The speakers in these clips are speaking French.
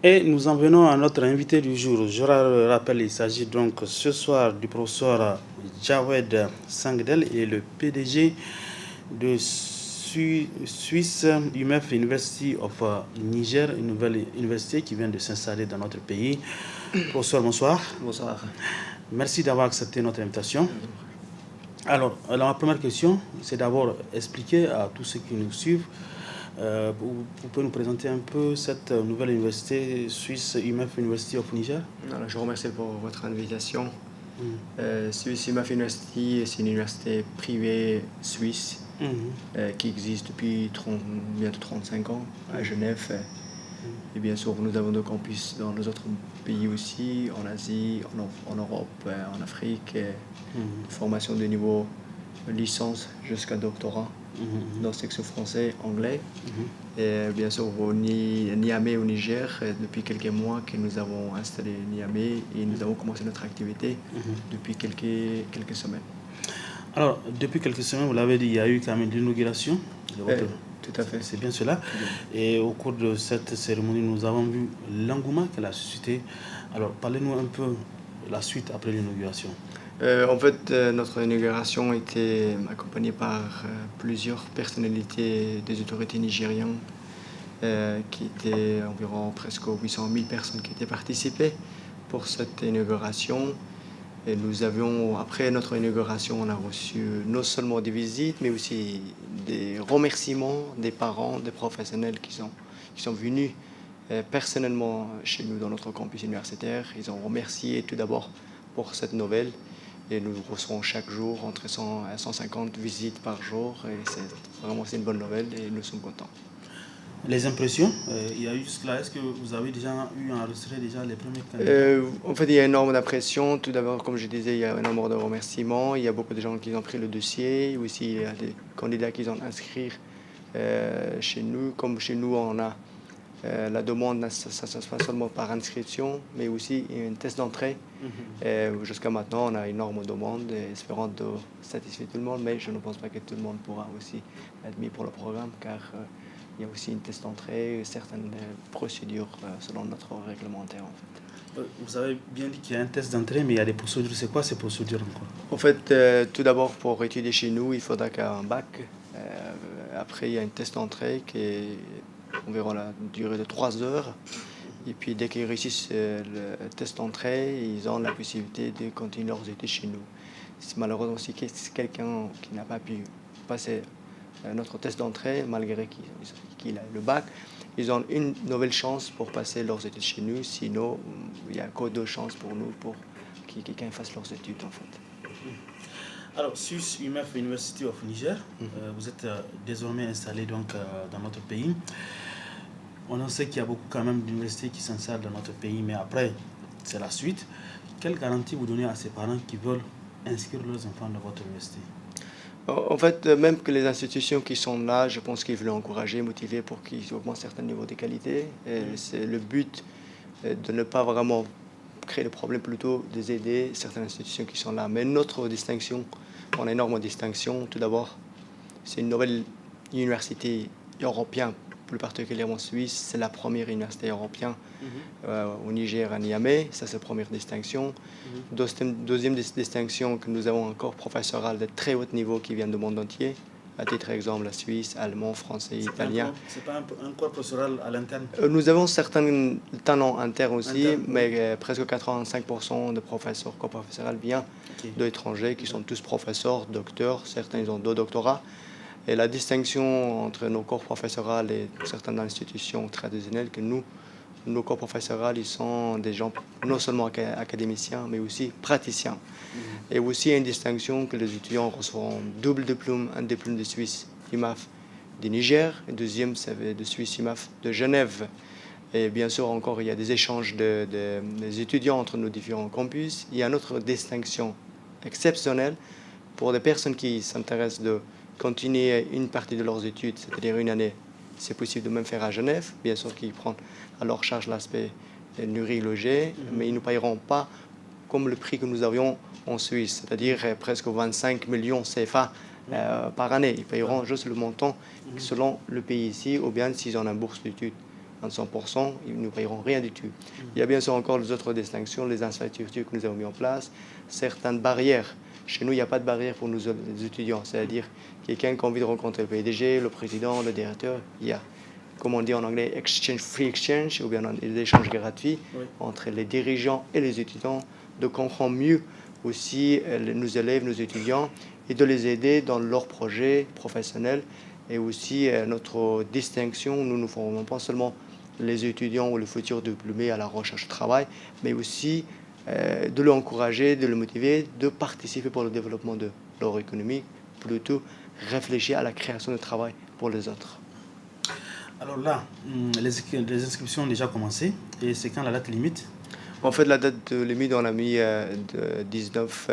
Et nous en venons à notre invité du jour. Je rappelle, il s'agit donc ce soir du professeur Jawed Sangdel et le PDG de Swiss UMF University of Niger, une nouvelle université qui vient de s'installer dans notre pays. Professeur, bonsoir. Bonsoir. Merci d'avoir accepté notre invitation. Alors, la première question, c'est d'abord expliquer à tous ceux qui nous suivent. Vous pouvez nous présenter un peu cette nouvelle université Swiss UMF University of Niger? Alors, je vous remercie pour votre invitation. Swiss UMF University, c'est une université privée suisse qui existe depuis bientôt 35 ans à Genève. Et bien sûr, nous avons des campus dans les autres pays aussi, en Asie, en Europe, en Afrique. Formation de niveau licence jusqu'à doctorat dans la section français, anglais. Et bien sûr, au Niamey, au Niger, depuis quelques mois que nous avons installé Niamey et nous avons commencé notre activité depuis quelques semaines. Alors, depuis quelques semaines, vous l'avez dit, il y a eu quand même l'inauguration de votre... Tout à fait. C'est bien cela. Et au cours de cette cérémonie, nous avons vu l'engouement qu'elle a suscité. Alors, parlez-nous un peu de la suite après l'inauguration. En fait, notre inauguration était accompagnée par plusieurs personnalités des autorités nigériennes, qui étaient environ presque 800 000 personnes qui étaient participées pour cette inauguration. Et nous avions, après notre inauguration, on a reçu non seulement des visites, mais aussi des remerciements des parents, des professionnels qui sont venus personnellement chez nous dans notre campus universitaire. Ils ont remercié tout d'abord pour cette nouvelle. Et nous recevons chaque jour entre 100 et 150 visites par jour. Et c'est une bonne nouvelle et nous sommes contents. Les impressions, il y a eu cela. Est-ce que vous avez déjà eu enregistré les premiers candidats? En fait, il y a énormément d'impressions. Tout d'abord, comme je disais, il y a énormément de remerciements. Il y a beaucoup de gens qui ont pris le dossier. Aussi, il y a des candidats qui ont inscrit chez nous. Comme chez nous, on a la demande, ça se passe seulement par inscription, mais aussi un test d'entrée. Jusqu'à maintenant, on a énormément de demandes, espérant de satisfaire tout le monde, mais je ne pense pas que tout le monde pourra aussi être admis pour le programme, car il y a aussi une test d'entrée, certaines procédures selon notre réglementaire, en fait. Vous avez bien dit qu'il y a un test d'entrée, mais il y a des procédures. C'est quoi ces procédures encore? En fait, tout d'abord, pour étudier chez nous, il faudra qu'il y ait un bac. Après, il y a un test d'entrée qui est environ la durée de 3 heures. Et puis, dès qu'ils réussissent le test d'entrée, ils ont la possibilité de continuer leurs études chez nous. Malheureusement, si c'est quelqu'un qui n'a pas pu passer notre test d'entrée, malgré qu'il a le bac, ils ont une nouvelle chance pour passer leurs études chez nous. Sinon, il n'y a que 2 chances pour nous pour que quelqu'un fasse leurs études, en fait. Alors, Swiss UMF University of Niger, vous êtes désormais installé donc dans notre pays. On en sait qu'il y a beaucoup quand même d'universités qui s'installent dans notre pays, mais après, c'est la suite. Quelle garantie vous donnez à ces parents qui veulent inscrire leurs enfants dans votre université? En fait, même que les institutions qui sont là, je pense qu'ils veulent encourager, motiver pour qu'ils augmentent certains niveaux de qualité. C'est le but de ne pas vraiment créer de problèmes, plutôt d'aider certaines institutions qui sont là. Mais notre distinction, on a énormément de distinctions. Tout d'abord, c'est une nouvelle université européenne, plus particulièrement suisse. C'est la première université européenne au Niger, à Niamey. Ça, c'est la première distinction. Deuxième distinction, que nous avons un corps professoral de très haut niveau qui vient du monde entier. À titre d'exemple, la Suisse, allemand, français, italien. C'est pas un corps professoral à l'interne? Nous avons certains talents internes aussi, mais presque 85% de professeurs, corps professoral viennent d'étrangers qui sont tous professeurs, docteurs. Certains ils ont 2 doctorats. Et la distinction entre nos corps professoraux et certaines institutions traditionnelles, que nos corps professoraux, ils sont des gens non seulement académiciens, mais aussi praticiens. Et aussi une distinction que les étudiants reçoivent double diplôme, un diplôme de Suisse UMAF du Niger, et deuxième, c'est de Suisse UMAF de Genève. Et bien sûr, encore, il y a des échanges des étudiants entre nos différents campus. Il y a une autre distinction exceptionnelle pour des personnes qui s'intéressent de continuer une partie de leurs études, c'est-à-dire une année. C'est possible de même faire à Genève, bien sûr qu'ils prennent à leur charge l'aspect nourri, logé, mais ils ne paieront pas comme le prix que nous avions en Suisse, c'est-à-dire presque 25 millions CFA par année. Ils paieront juste le montant selon le pays ici, ou bien s'ils ont une bourse d'études à 100%, ils ne payeront rien du tout. Il y a bien sûr encore les autres distinctions, les infrastructures que nous avons mis en place, certaines barrières. Chez nous, il n'y a pas de barrière pour nous les étudiants, c'est-à-dire quelqu'un qui a envie de rencontrer le PDG, le président, le directeur, il y a, comme on dit en anglais, free exchange, ou bien des échanges gratuits entre les dirigeants et les étudiants, de comprendre mieux aussi nos élèves, nos étudiants, et de les aider dans leurs projets professionnels. Et aussi notre distinction, nous ne formons pas seulement les étudiants ou les futurs diplômés à la recherche de travail, mais aussi de les encourager, de les motiver, de participer pour le développement de leur économie, plutôt réfléchir à la création de travail pour les autres. Alors là, les inscriptions ont déjà commencé, et c'est quand la date limite? En fait, la date limite, on a mis de 19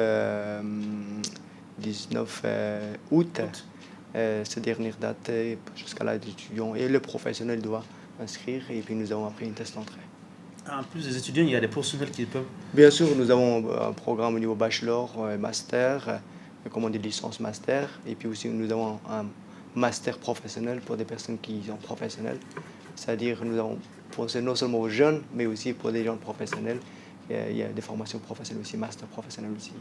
août. Cette dernière date jusqu'à là, les étudiants et les professionnels doivent inscrire, et puis nous avons appris une test d'entrée. En plus des étudiants, il y a des professionnels qui peuvent... Bien sûr, nous avons un programme au niveau bachelor, master, comme on dit licence master, et puis aussi nous avons un master professionnel pour des personnes qui sont professionnelles. C'est-à-dire nous avons pensé non seulement aux jeunes, mais aussi pour des gens professionnels. Il y a des formations professionnelles aussi, master professionnel aussi.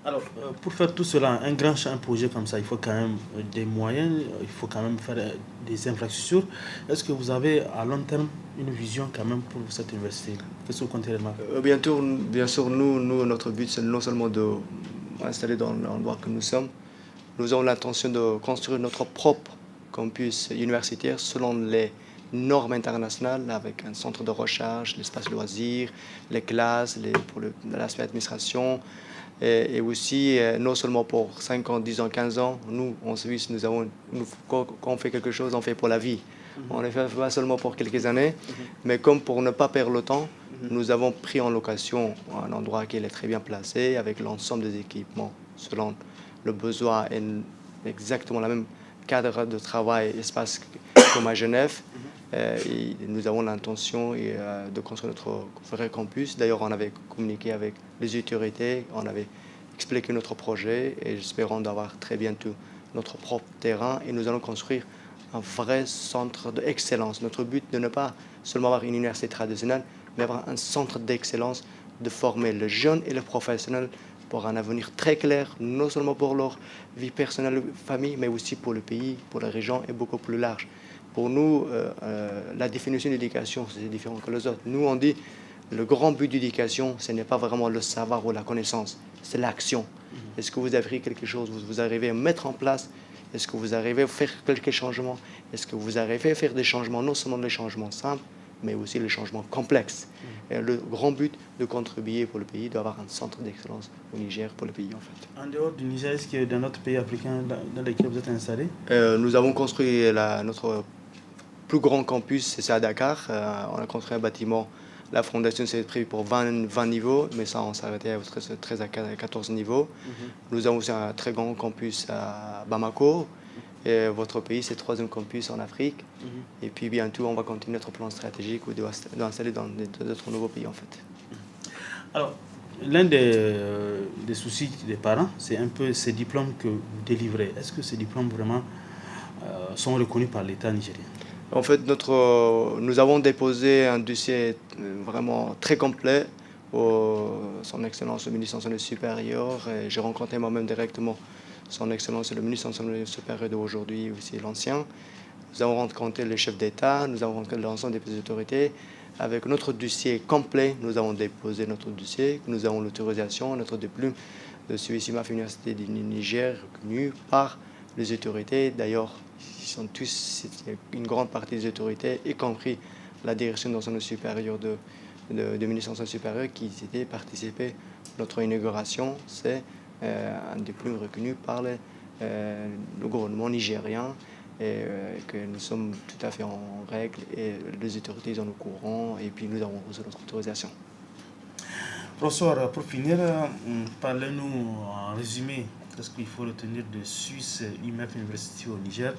Alors, pour faire tout cela, un projet comme ça, il faut quand même des moyens, il faut quand même faire des infrastructures. Est-ce que vous avez à long terme une vision quand même pour cette université? Qu'est-ce que vous comptez réellement? Bien sûr, notre but, c'est non seulement d'installer dans l'endroit que nous sommes, nous avons l'intention de construire notre propre campus universitaire selon les normes internationales, avec un centre de recherche, l'espace loisirs, les classes, pour l'aspect administration. Et aussi, non seulement pour 5 ans, 10 ans, 15 ans, nous, en Suisse, quand on fait quelque chose, on fait pour la vie. On ne le fait pas seulement pour quelques années, mais comme pour ne pas perdre le temps, nous avons pris en location un endroit qui est très bien placé, avec l'ensemble des équipements, selon le besoin, et exactement la même cadre de travail, espace comme à Genève. Et nous avons l'intention de construire notre vrai campus. D'ailleurs, on avait communiqué avec les autorités, on avait expliqué notre projet, et espérons d'avoir très bientôt notre propre terrain, et nous allons construire un vrai centre d'excellence. Notre but de ne pas seulement avoir une université traditionnelle, mais avoir un centre d'excellence, de former les jeunes et les professionnels pour un avenir très clair, non seulement pour leur vie personnelle, famille, mais aussi pour le pays, pour la région, et beaucoup plus large. Pour nous, la définition d'éducation, c'est différent que les autres. Nous, on dit, le grand but d'éducation, ce n'est pas vraiment le savoir ou la connaissance, c'est l'action. Est-ce que vous avez appris quelque chose, vous arrivez à mettre en place? Est-ce que vous arrivez à faire quelques changements? Est-ce que vous arrivez à faire des changements, non seulement des changements simples, mais aussi les changements complexes? Et le grand but de contribuer pour le pays, d'avoir un centre d'excellence au Niger pour le pays, en fait. En dehors du Niger, est-ce qu'il y a dans d'autres pays africains dans lesquels vous êtes installés? Nous avons construit notre plus grand campus, c'est à Dakar. On a construit un bâtiment. La fondation s'est prévue pour 20 niveaux, mais ça, on s'est arrêté à 13 à 14 niveaux. Nous avons aussi un très grand campus à Bamako. Et votre pays, c'est le troisième campus en Afrique. Et puis bientôt, on va continuer notre plan stratégique d'installer dans d'autres nouveaux pays, en fait. Alors, l'un des soucis des parents, c'est un peu ces diplômes que vous délivrez. Est-ce que ces diplômes vraiment sont reconnus par l'État nigérien? En fait, nous avons déposé un dossier vraiment très complet son Excellence le ministre enseignement supérieur. J'ai rencontré moi-même directement son Excellence le ministre enseignement supérieur d'aujourd'hui, aussi l'ancien. Nous avons rencontré les chefs d'État, nous avons rencontré l'ensemble des autorités. Avec notre dossier complet, nous avons déposé notre dossier, nous avons l'autorisation, notre diplôme de Suisse-IMAF Université du Niger, reconnu par les autorités. D'ailleurs, une grande partie des autorités, y compris la direction d'enseignement supérieur du ministère de l'enseignement supérieur, qui étaient participé à notre inauguration. C'est un diplôme reconnu par le gouvernement nigérien, et que nous sommes tout à fait en règle, et les autorités sont au courant, et puis nous avons reçu notre autorisation. Professeur, pour finir, parlez-nous en résumé de ce qu'il faut retenir de Suisse IMF University au Niger.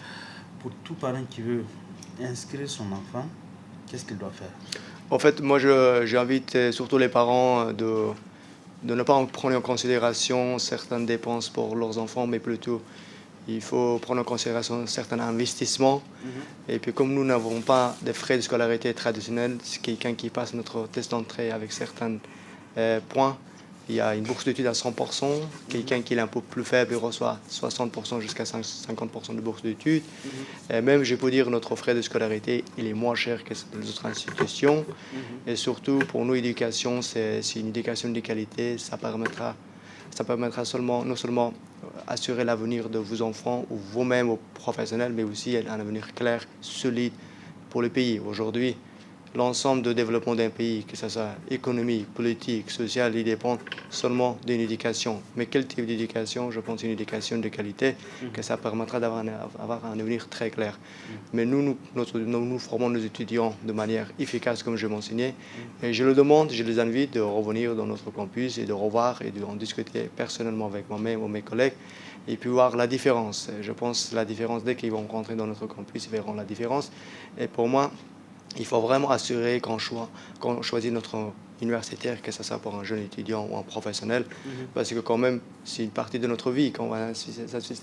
Pour tout parent qui veut inscrire son enfant, qu'est-ce qu'il doit faire? En fait, moi, j'invite surtout les parents de ne pas prendre en considération certaines dépenses pour leurs enfants, mais plutôt il faut prendre en considération certains investissements. Et puis comme nous n'avons pas de frais de scolarité traditionnels, c'est quelqu'un qui passe notre test d'entrée avec certains points. Il y a une bourse d'études à 100%. Quelqu'un qui est un peu plus faible, il reçoit 60% jusqu'à 50% de bourse d'études. Et même, je peux dire, notre frais de scolarité, il est moins cher que les autres institutions. Et surtout, pour nous, l'éducation, c'est une éducation de qualité. Ça permettra non seulement assurer l'avenir de vos enfants ou vous-même, aux professionnels, mais aussi un avenir clair, solide pour le pays. Aujourd'hui, l'ensemble de développement d'un pays, que ce soit économique, politique, social, il dépend seulement d'une éducation. Mais quel type d'éducation? Je pense une éducation de qualité, que ça permettra d'avoir un avenir très clair. Mais nous formons nos étudiants de manière efficace, comme je mentionnais. Et je le demande, je les invite de revenir dans notre campus et de revoir et d'en discuter personnellement avec moi-même ou mes collègues et puis voir la différence. Je pense la différence, dès qu'ils vont rentrer dans notre campus, ils verront la différence. Et pour moi, il faut vraiment assurer qu'on choisit notre universitaire, que ce soit pour un jeune étudiant ou un professionnel, parce que quand même, c'est une partie de notre vie qu'on va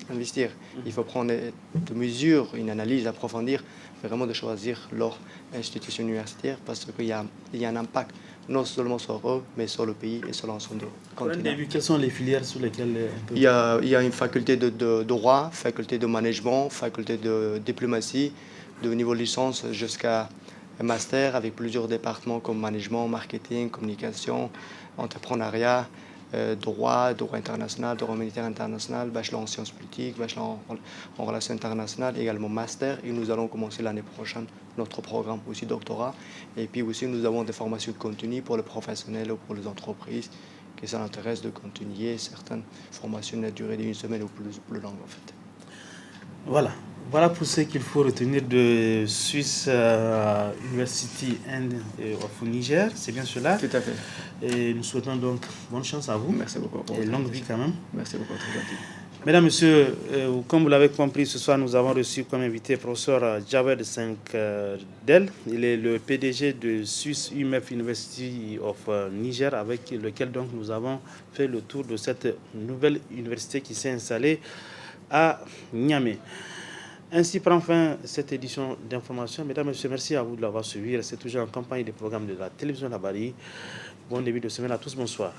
investir. Il faut prendre des mesures, une analyse, approfondir, vraiment de choisir leur institution universitaire, parce qu'il y a un impact non seulement sur eux, mais sur le pays et sur l'ensemble du continent. Quelles sont les filières sur lesquelles il y a une faculté de droit, faculté de management, faculté de diplomatie, de niveau licence jusqu'à un master avec plusieurs départements comme management, marketing, communication, entrepreneuriat, droit international, droit militaire international, bachelor en sciences politiques, bachelor en relations internationales, également master. Et nous allons commencer l'année prochaine notre programme aussi doctorat. Et puis aussi nous avons des formations continues pour les professionnels ou pour les entreprises qui s'intéressent de continuer certaines formations de durée d'une semaine ou plus longue en fait. Voilà pour ce qu'il faut retenir de Swiss University of Niger, c'est bien cela. Tout à fait. Et nous souhaitons donc bonne chance à vous. Merci beaucoup. Et longue vie quand même. Merci beaucoup, très gentil. Mesdames, Messieurs, comme vous l'avez compris, ce soir nous avons reçu comme invité le professeur Jawed Sangdel. Il est le PDG de Swiss UMF University of Niger, avec lequel donc nous avons fait le tour de cette nouvelle université qui s'est installée à Niamey. Ainsi prend fin cette édition d'information. Mesdames et messieurs, merci à vous de l'avoir suivi. Restez toujours en campagne des programmes de la télévision Labari. Bon début de semaine à tous. Bonsoir.